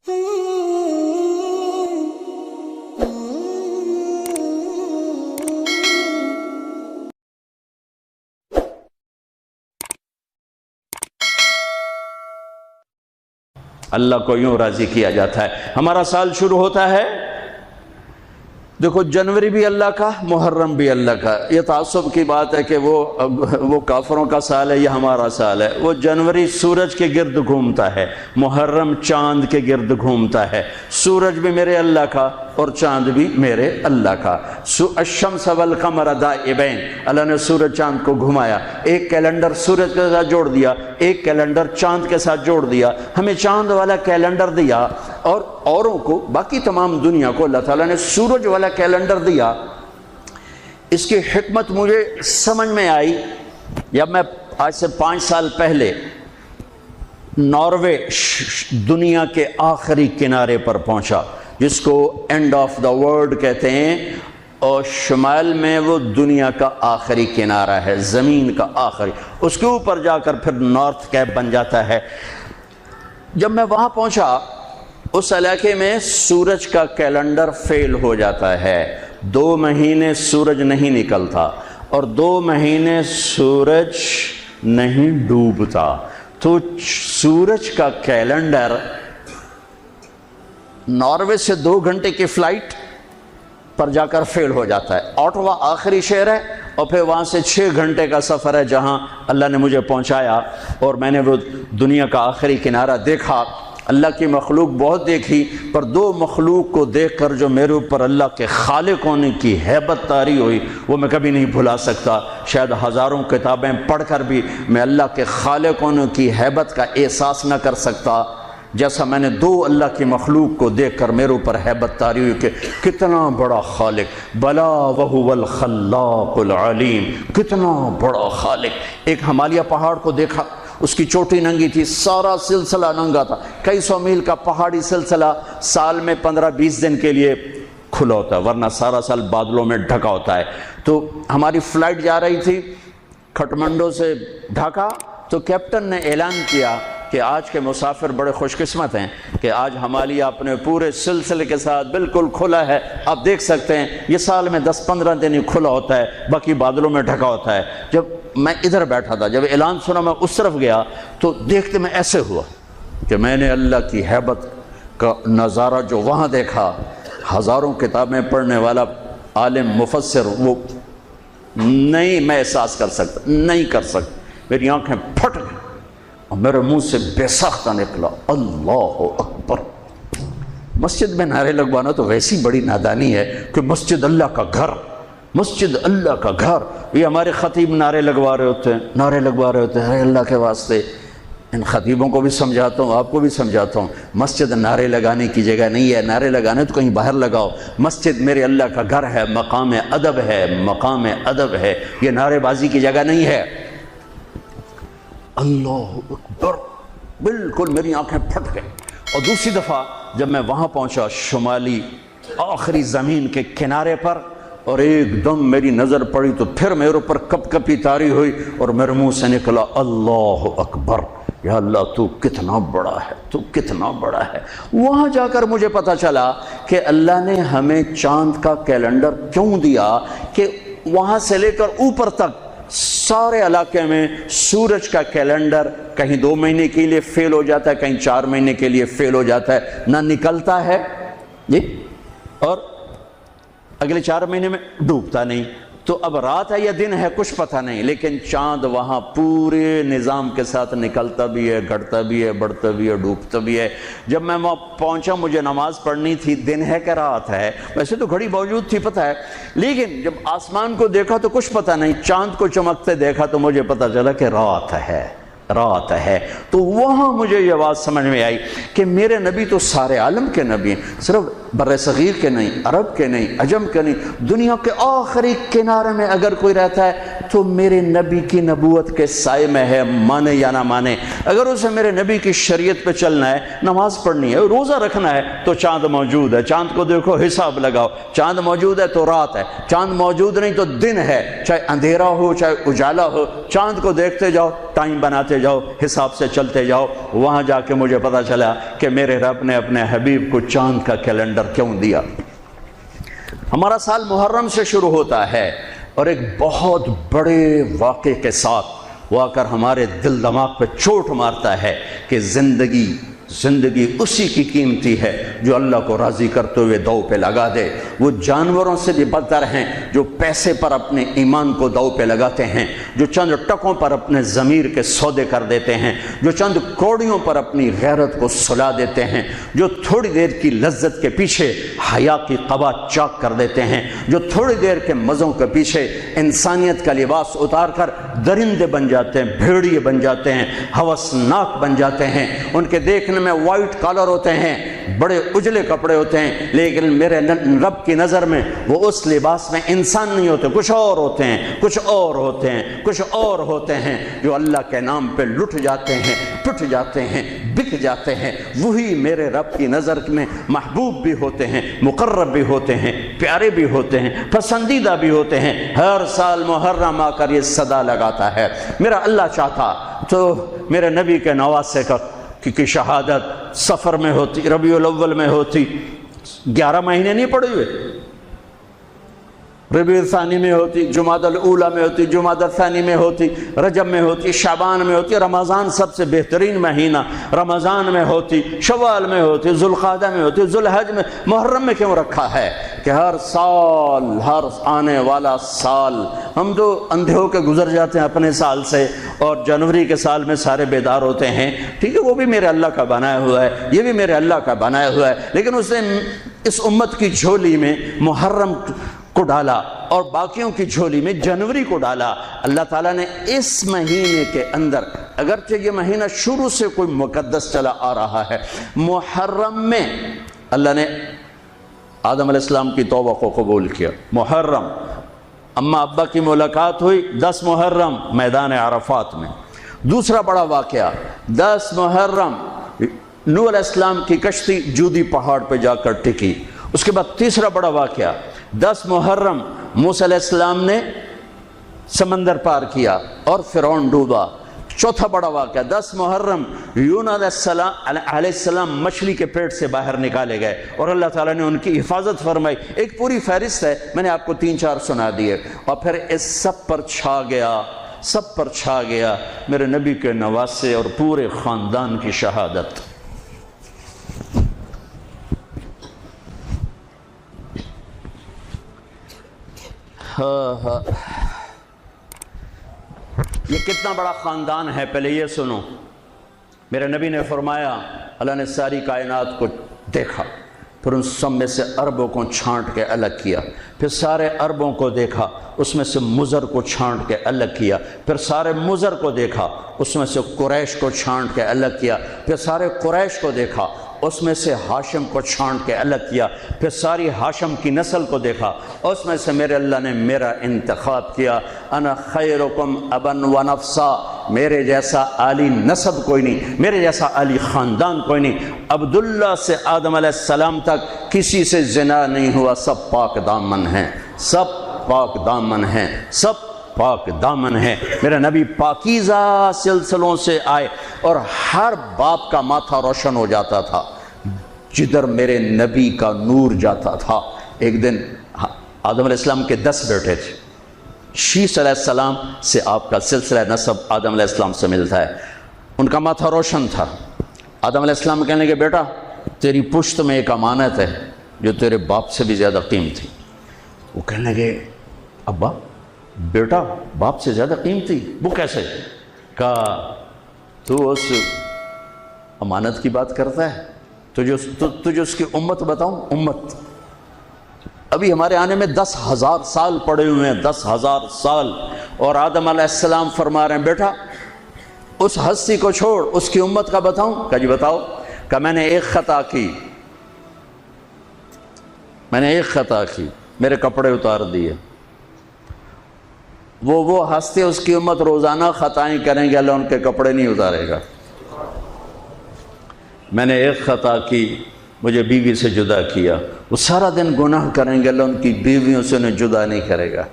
اللہ کو یوں راضی کیا جاتا ہے۔ ہمارا سال شروع ہوتا ہے، دیکھو جنوری بھی اللہ کا، محرم بھی اللہ کا۔ یہ تعصب کی بات ہے کہ وہ کافروں کا سال ہے یا ہمارا سال ہے۔ وہ جنوری سورج کے گرد گھومتا ہے، محرم چاند کے گرد گھومتا ہے۔ سورج بھی میرے اللہ کا اور چاند بھی میرے اللہ کا۔ الشمس والقمر دائبین، اللہ نے سورج چاند کو گھمایا، ایک کیلنڈر سورج کے ساتھ جوڑ دیا، ایک کیلنڈر چاند کے ساتھ جوڑ دیا، ہمیں چاند والا کیلنڈر دیا اور اوروں کو، باقی تمام دنیا کو اللہ تعالیٰ نے سورج والا کیلنڈر دیا۔ اس کی حکمت مجھے سمجھ میں آئی جب میں آج سے 5 سال پہلے ناروے دنیا کے آخری کنارے پر پہنچا، جس کو اینڈ آف دا ورلڈ کہتے ہیں، اور شمال میں وہ دنیا کا آخری کنارہ ہے، زمین کا آخری، اس کے اوپر جا کر پھر نارتھ کیپ بن جاتا ہے۔ جب میں وہاں پہنچا، اس علاقے میں سورج کا کیلنڈر فیل ہو جاتا ہے، 2 مہینے سورج نہیں نکلتا اور 2 مہینے سورج نہیں ڈوبتا، تو سورج کا کیلنڈر ناروے سے 2 گھنٹے کی فلائٹ پر جا کر فیل ہو جاتا ہے۔ اوٹوا آخری شہر ہے اور پھر وہاں سے 6 گھنٹے کا سفر ہے جہاں اللہ نے مجھے پہنچایا، اور میں نے وہ دنیا کا آخری کنارہ دیکھا۔ اللہ کی مخلوق بہت دیکھی، پر 2 مخلوق کو دیکھ کر جو میرے اوپر اللہ کے خالق ہونے کی ہیبت طاری ہوئی، وہ میں کبھی نہیں بھلا سکتا۔ شاید ہزاروں کتابیں پڑھ کر بھی میں اللہ کے خالق ہونے کی ہیبت کا احساس نہ کر سکتا، جیسا میں نے 2 اللہ کی مخلوق کو دیکھ کر میرے اوپر ہیبت طاری ہوئی کہ کتنا بڑا خالق، بلا وہو الخلاق العلیم، کتنا بڑا خالق۔ ایک ہمالیہ پہاڑ کو دیکھا، اس کی چوٹی ننگی تھی، سارا سلسلہ ننگا تھا، کئی 100 میل کا پہاڑی سلسلہ سال میں 15-20 دن کے لیے کھلا ہوتا ہے، ورنہ سارا سال بادلوں میں ڈھکا ہوتا ہے۔ تو ہماری فلائٹ جا رہی تھی کھٹمنڈو سے ڈھاکہ، تو کیپٹن نے اعلان کیا کہ آج کے مسافر بڑے خوش قسمت ہیں کہ آج ہمالیہ اپنے پورے سلسلے کے ساتھ بالکل کھلا ہے۔ آپ دیکھ سکتے ہیں یہ سال میں 10-15 دن ہی کھلا ہوتا ہے، باقی بادلوں میں ڈھکا ہوتا ہے۔ جب میں ادھر بیٹھا تھا، جب اعلان سنا میں اس طرف گیا تو دیکھتے میں ایسے ہوا کہ میں نے اللہ کی ہیبت کا نظارہ جو وہاں دیکھا، ہزاروں کتابیں پڑھنے والا عالم مفسر وہ نہیں میں احساس کر سکتا، نہیں کر سکتا۔ میری آنکھیں پھٹ گئی اور میرے منہ سے بے ساختہ نکلا اللہ اکبر۔ مسجد میں نعرے لگوانا تو ویسی بڑی نادانی ہے کہ مسجد اللہ کا گھر، مسجد اللہ کا گھر۔ یہ ہمارے خطیب نعرے لگوا رہے ہوتے ہیں، ارے اللہ کے واسطے۔ ان خطیبوں کو بھی سمجھاتا ہوں، آپ کو بھی سمجھاتا ہوں، مسجد نعرے لگانے کی جگہ نہیں ہے۔ نعرے لگانے تو کہیں باہر لگاؤ، مسجد میرے اللہ کا گھر ہے، مقام ادب ہے، مقام ادب ہے، یہ نعرے بازی کی جگہ نہیں ہے۔ اللہ اکبر، بالکل میری آنکھیں پھٹ گئیں۔ اور دوسری دفعہ جب میں وہاں پہنچا شمالی آخری زمین کے کنارے پر، اور ایک دم میری نظر پڑی تو پھر میرے اوپر کپ کپی طاری ہوئی اور میرے منہ سے نکلا اللہ اکبر، یا اللہ تو کتنا بڑا ہے، تو کتنا بڑا ہے۔ وہاں جا کر مجھے پتا چلا کہ اللہ نے ہمیں چاند کا کیلنڈر کیوں دیا کہ وہاں سے لے کر اوپر تک سارے علاقے میں سورج کا کیلنڈر کہیں 2 مہینے کے لیے فیل ہو جاتا ہے، کہیں 4 مہینے کے لیے فیل ہو جاتا ہے، نہ نکلتا ہے جی، اور اگلے 4 مہینے میں ڈوبتا نہیں۔ تو اب رات ہے یا دن ہے کچھ پتہ نہیں، لیکن چاند وہاں پورے نظام کے ساتھ نکلتا بھی ہے، گھٹتا بھی ہے، بڑھتا بھی ہے، ڈوبتا بھی ہے۔ جب میں وہاں پہنچا مجھے نماز پڑھنی تھی، دن ہے کہ رات ہے، ویسے تو گھڑی موجود تھی پتہ ہے، لیکن جب آسمان کو دیکھا تو کچھ پتہ نہیں، چاند کو چمکتے دیکھا تو مجھے پتہ چلا کہ رات ہے، رات ہے۔ تو وہاں مجھے یہ بات سمجھ میں آئی کہ میرے نبی تو سارے عالم کے نبی ہیں، صرف بر صغیر کے نہیں، عرب کے نہیں، عجم کے نہیں، دنیا کے آخری کنارے میں اگر کوئی رہتا ہے تو میرے نبی کی نبوت کے سائے میں ہے، مانے یا نہ مانے۔ اگر اسے میرے نبی کی شریعت پہ چلنا ہے، نماز پڑھنی ہے، روزہ رکھنا ہے، تو چاند موجود ہے، چاند کو دیکھو، حساب لگاؤ۔ چاند موجود ہے تو رات ہے، چاند موجود نہیں تو دن ہے، چاہے اندھیرا ہو چاہے اجالا ہو، چاند کو دیکھتے جاؤ، ٹائم بناتے جاؤ، حساب سے چلتے جاؤ۔ وہاں جا کے مجھے پتا چلا کہ میرے رب نے اپنے حبیب کو چاند کا کیلنڈر کیوں دیا۔ ہمارا سال محرم سے شروع ہوتا ہے، اور ایک بہت بڑے واقعے کے ساتھ وہ آ کر ہمارے دل دماغ پہ چوٹ مارتا ہے کہ زندگی اسی کی قیمتی ہے جو اللہ کو راضی کرتے ہوئے دو پہ لگا دے۔ وہ جانوروں سے بھی بدتر ہیں جو پیسے پر اپنے ایمان کو دو پہ لگاتے ہیں، جو چند ٹکوں پر اپنے ضمیر کے سودے کر دیتے ہیں، جو چند کوڑیوں پر اپنی غیرت کو سلا دیتے ہیں، جو تھوڑی دیر کی لذت کے پیچھے حیا کی قبا چاک کر دیتے ہیں، جو تھوڑی دیر کے مزوں کے پیچھے انسانیت کا لباس اتار کر درندے بن جاتے ہیں، بھیڑیے بن جاتے ہیں، ہوسناک بن جاتے ہیں۔ ان کے دیکھنے میں وائٹ کالر ہوتے ہیں، بڑے اجلے کپڑے ہوتے ہیں، لیکن میرے رب کی نظر میں وہ اس لباس میں انسان نہیں ہوتے، کچھ اور ہوتے ہیں، کچھ اور ہوتے ہیں، کچھ اور ہوتے ہیں، جو اللہ کے نام پہ لٹ جاتے ہیں، پٹ جاتے ہیں، بک جاتے ہیں۔ وہی میرے رب کی نظر میں محبوب بھی ہوتے ہیں، مقرب بھی ہوتے ہیں، پیارے بھی ہوتے ہیں، پسندیدہ بھی ہوتے ہیں۔ ہر سال محرم آ کر یہ صدا لگاتا ہے۔ میرا اللہ چاہتا تو میرے نبی کے نواسے کی شہادت سفر میں ہوتی، ربیع الاول میں ہوتی، 11 مہینے نہیں پڑے ہوئے، ربیع الثانی میں ہوتی، جمادی الاولی میں ہوتی، جمادی الثانی میں ہوتی، رجب میں ہوتی، شعبان میں ہوتی، رمضان سب سے بہترین مہینہ رمضان میں ہوتی، شوال میں ہوتی، ذوالقعدہ میں ہوتی، ذوالحج میں۔ محرم میں کیوں رکھا ہے کہ ہر سال، ہر آنے والا سال، ہم تو اندھے ہو کے گزر جاتے ہیں اپنے سال سے، اور جنوری کے سال میں سارے بیدار ہوتے ہیں، ٹھیک ہے، وہ بھی میرے اللہ کا بنایا ہوا ہے، یہ بھی میرے اللہ کا بنایا ہوا ہے، لیکن اس نے اس امت کی جھولی میں محرم کو ڈالا اور باقیوں کی جھولی میں جنوری کو ڈالا۔ اللہ تعالیٰ نے اس مہینے کے اندر، اگرچہ یہ مہینہ شروع سے کوئی مقدس چلا آ رہا ہے، محرم میں اللہ نے آدم علیہ السلام کی توبہ کو قبول کیا۔ محرم اماں ابا کی ملاقات ہوئی 10 محرم میدان عرفات میں۔ دوسرا بڑا واقعہ 10 محرم نوح علیہ السلام کی کشتی جودی پہاڑ پہ جا کر ٹکی۔ اس کے بعد تیسرا بڑا واقعہ 10 محرم موسیٰ علیہ السلام نے سمندر پار کیا اور فرعون ڈوبا۔ چوتھا بڑا واقعہ 10 محرم یونس علیہ السلام مچھلی کے پیٹ سے باہر نکالے گئے اور اللہ تعالیٰ نے ان کی حفاظت فرمائی۔ ایک پوری فہرست ہے، میں نے آپ کو 3-4 سنا دیے۔ اور پھر اس سب پر چھا گیا میرے نبی کے نواسے اور پورے خاندان کی شہادت۔ یہ کتنا بڑا خاندان ہے، پہلے یہ سنو۔ میرے نبی نے فرمایا، اللہ نے ساری کائنات کو دیکھا، پھر ان سب میں سے عربوں کو چھانٹ کے الگ کیا، پھر سارے عربوں کو دیکھا، اس میں سے مضر کو چھانٹ کے الگ کیا، پھر سارے مضر کو دیکھا، اس میں سے قریش کو چھانٹ کے الگ کیا، پھر سارے قریش کو دیکھا، اس میں سے ہاشم کو چھانٹ کے الگ کیا، پھر ساری ہاشم کی نسل کو دیکھا، اس میں سے میرے اللہ نے میرا انتخاب کیا۔ انا خیرکم ابن و نفسا، میرے جیسا عالی نسب کوئی نہیں، میرے جیسا عالی خاندان کوئی نہیں۔ عبداللہ سے آدم علیہ السلام تک کسی سے زنا نہیں ہوا، سب پاک دامن ہیں، سب پاک دامن ہیں، سب پاک دامن ہے۔ میرا نبی پاکیزہ سلسلوں سے آئے اور ہر باپ کا ماتھا روشن ہو جاتا تھا جدھر میرے نبی کا نور جاتا تھا۔ ایک دن آدم علیہ السلام کے 10 بیٹے تھے، شیث علیہ السلام سے آپ کا سلسلہ نسب آدم علیہ السلام سے ملتا ہے، ان کا ماتھا روشن تھا۔ آدم علیہ السلام کہنے لگے، بیٹا تیری پشت میں ایک امانت ہے جو تیرے باپ سے بھی زیادہ قیمتی۔ وہ کہنے لگے، ابا بیٹا باپ سے زیادہ قیمتی؟ وہ کیسے؟ کہا تو اس امانت کی بات کرتا ہے، تجھے اس کی امت بتاؤں؟ امت ابھی ہمارے آنے میں 10,000 سال پڑے ہوئے ہیں، 10,000 سال، اور آدم علیہ السلام فرما رہے ہیں، بیٹا اس ہستی کو چھوڑ، اس کی امت کا بتاؤں؟ کہا جی بتاؤ۔ کہا میں نے ایک خطا کی، میرے کپڑے اتار دیے، وہ ہستے اس کی امت روزانہ خطائیں کریں گے، اللہ ان کے کپڑے نہیں اتارے گا۔ میں نے ایک خطا کی، مجھے بیوی سے جدا کیا، وہ سارا دن گناہ کریں گے، اللہ ان کی بیویوں سے انہیں جدا نہیں کرے گا۔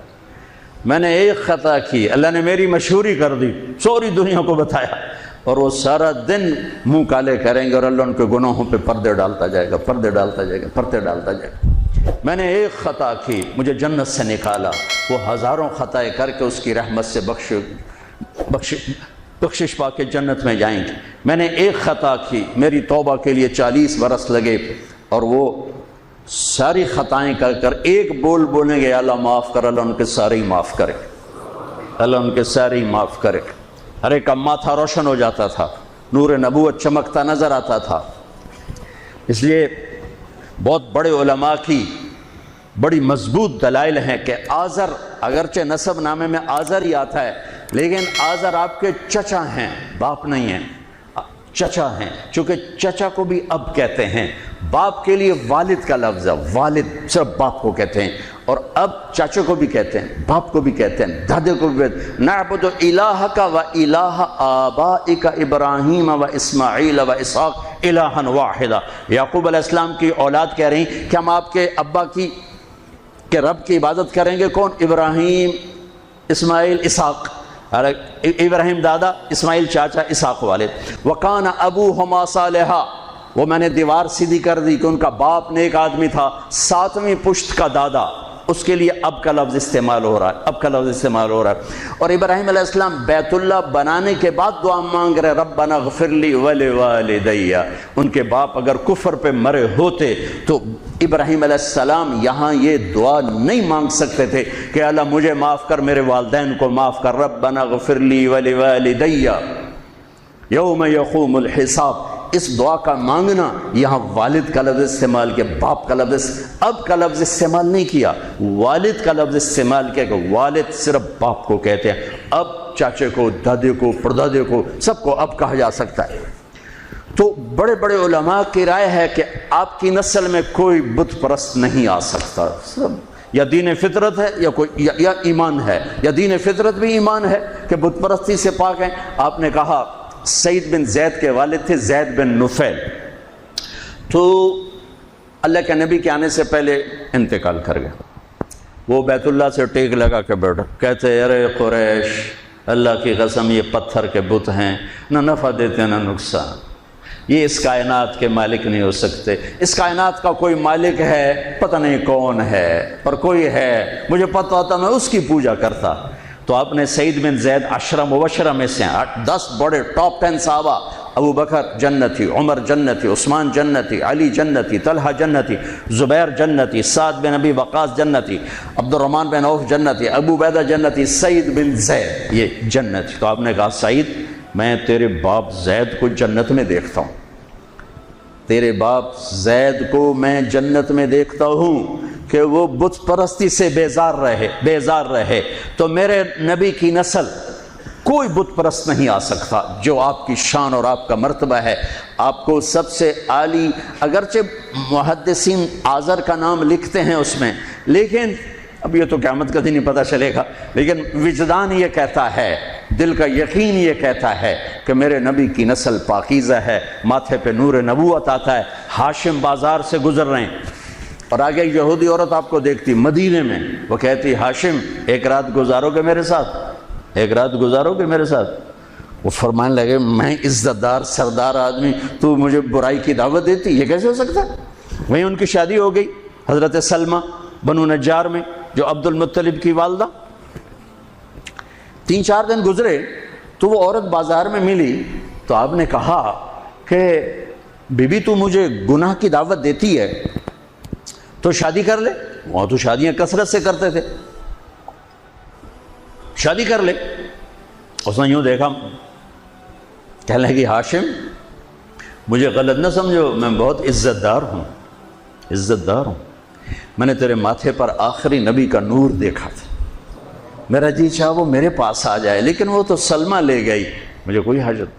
میں نے ایک خطا کی، اللہ نے میری مشہوری کر دی، سوری دنیا کو بتایا، اور وہ سارا دن منہ کالے کریں گے اور اللہ ان کے گناہوں پہ پردے ڈالتا جائے گا، پردے ڈالتا جائے گا، پردے ڈالتا جائے گا۔ میں نے ایک خطا کی، مجھے جنت سے نکالا، وہ ہزاروں خطائیں کر کے اس کی رحمت سے بخشش پا کے جنت میں جائیں گے۔ میں نے ایک خطا کی، میری توبہ کے لیے 40 برس لگے، اور وہ ساری خطائیں کر کر ایک بول بولیں گے، اللہ معاف کر، اللہ ان کے سارے ہی معاف کرے، اللہ ان کے سارے ہی معاف کرے۔ ہر ایک کا ماتھا روشن ہو جاتا تھا، نور نبوت چمکتا نظر آتا تھا۔ اس لیے بہت بڑے علماء کی بڑی مضبوط دلائل ہیں کہ آزر، اگرچہ نسب نامے میں آزر ہی آتا ہے، لیکن آزر آپ کے چچا ہیں، باپ نہیں ہیں، چچا ہیں، چونکہ چچا کو بھی اب کہتے ہیں، باپ کے لیے والد کا لفظ ہے، والد صرف باپ کو کہتے ہیں، اور اب چاچے کو بھی کہتے ہیں، باپ کو بھی کہتے ہیں، دادے کو بھی کہتے ہیں۔ نعبد الہک و الہ آبائک ابراہیم و اسماعیل و اسحاق الہا واحدا۔ یعقوب علیہ السلام کی اولاد کہہ رہی کہ ہم آپ کے ابا کے رب کی عبادت کریں گے، کون؟ ابراہیم، اسماعیل، اسحاق۔ ابراہیم دادا، اسماعیل چاچا، اسحاق والد۔ وکان ابوہما صالحا، وہ میں نے دیوار سیدھی کر دی کہ ان کا باپ نیک آدمی تھا، 7ویں پشت کا دادا، اس کے لیے اب کا لفظ استعمال ہو رہا ہے، اب کا لفظ استعمال ہو رہا ہے۔ اور ابراہیم علیہ السلام بیت اللہ بنانے کے بعد دعا مانگ رہے، ربنا اغفر لی ولوالدی۔ ان کے باپ اگر کفر پہ مرے ہوتے تو ابراہیم علیہ السلام یہاں یہ دعا نہیں مانگ سکتے تھے کہ اللہ مجھے معاف کر، میرے والدین کو معاف کر، ربنا اغفر لی ولوالدی یوم یقوم الحساب۔ اس دعا کا مانگنا، یہاں والد کا لفظ استعمال کیا، باپ کا لفظ، اب کا لفظ استعمال نہیں کیا، والد کا لفظ استعمال کیا کہ والد صرف باپ کو کہتے ہیں، اب چاچے کو، دادے کو، پردادے کو، سب کو اب کہا جا سکتا ہے۔ تو بڑے بڑے علماء کی رائے ہے کہ آپ کی نسل میں کوئی بت پرست نہیں آ سکتا، سب یا دین فطرت ہے یا کوئی یا ایمان ہے، یا دین فطرت بھی ایمان ہے کہ بت پرستی سے پاک ہیں۔ آپ نے کہا سعید بن زید کے والد تھے زید بن نفیل، تو اللہ کے نبی کے آنے سے پہلے انتقال کر گئے۔ وہ بیت اللہ سے ٹیک لگا کے بیٹھا، کہتے ارے قریش، اللہ کی قسم یہ پتھر کے بت ہیں، نہ نفع دیتے نہ نقصان، یہ اس کائنات کے مالک نہیں ہو سکتے، اس کائنات کا کوئی مالک ہے پتہ نہیں کون ہے، اور کوئی ہے مجھے پتہ ہوتا میں اس کی پوجا کرتا۔ تو آپ نے سعید بن زید 10 مبشرہ میں سے 10 بڑے ٹاپ 10 صحابہ، ابو بکر جنتی، عمر جنتی، عثمان جنتی، علی جنتی، طلحہ جنتی، زبیر جنتی، سعد بن ابی وقاص جنتی، عبد الرحمن بن عوف جنتی، ابو عبیدہ جنتی، سعید بن زید یہ جنتی۔ تو آپ نے کہا سعید میں تیرے باپ زید کو جنت میں دیکھتا ہوں، تیرے باپ زید کو میں جنت میں دیکھتا ہوں کہ وہ بت پرستی سے بیزار رہے، تو میرے نبی کی نسل کوئی بت پرست نہیں آ سکتا جو آپ کی شان اور آپ کا مرتبہ ہے۔ آپ کو سب سے عالی، اگرچہ محدثین آزر کا نام لکھتے ہیں اس میں، لیکن اب یہ تو قیامت کا دن ہی پتہ چلے گا، لیکن وجدان یہ کہتا ہے، دل کا یقین یہ کہتا ہے کہ میرے نبی کی نسل پاکیزہ ہے، ماتھے پہ نور نبوت آتا ہے۔ ہاشم بازار سے گزر رہے ہیں اور آگے یہودی عورت آپ کو دیکھتی مدینے میں، وہ کہتی ہاشم ایک رات گزارو گے میرے ساتھ، ایک رات گزارو گے میرے ساتھ؟ وہ فرمانے لگے میں عزت دار سردار آدمی، تو مجھے برائی کی دعوت دیتی، یہ کیسے ہو سکتا؟ وہیں ان کی شادی ہو گئی حضرت سلمہ بنو نجار میں، جو عبد المطلب کی والدہ۔ 3-4 دن گزرے تو وہ عورت بازار میں ملی، تو آپ نے کہا کہ بی بی تو مجھے گناہ کی دعوت دیتی ہے تو شادی کر لے، وہاں تو شادیاں کثرت سے کرتے تھے، شادی کر لے۔ اس نے یوں دیکھا، کہنے لگی ہاشم مجھے غلط نہ سمجھو، میں بہت عزت دار ہوں، عزت دار ہوں، میں نے تیرے ماتھے پر آخری نبی کا نور دیکھا تھا، میرا جی چاہا وہ میرے پاس آ جائے، لیکن وہ تو سلمہ لے گئی، مجھے کوئی حاجت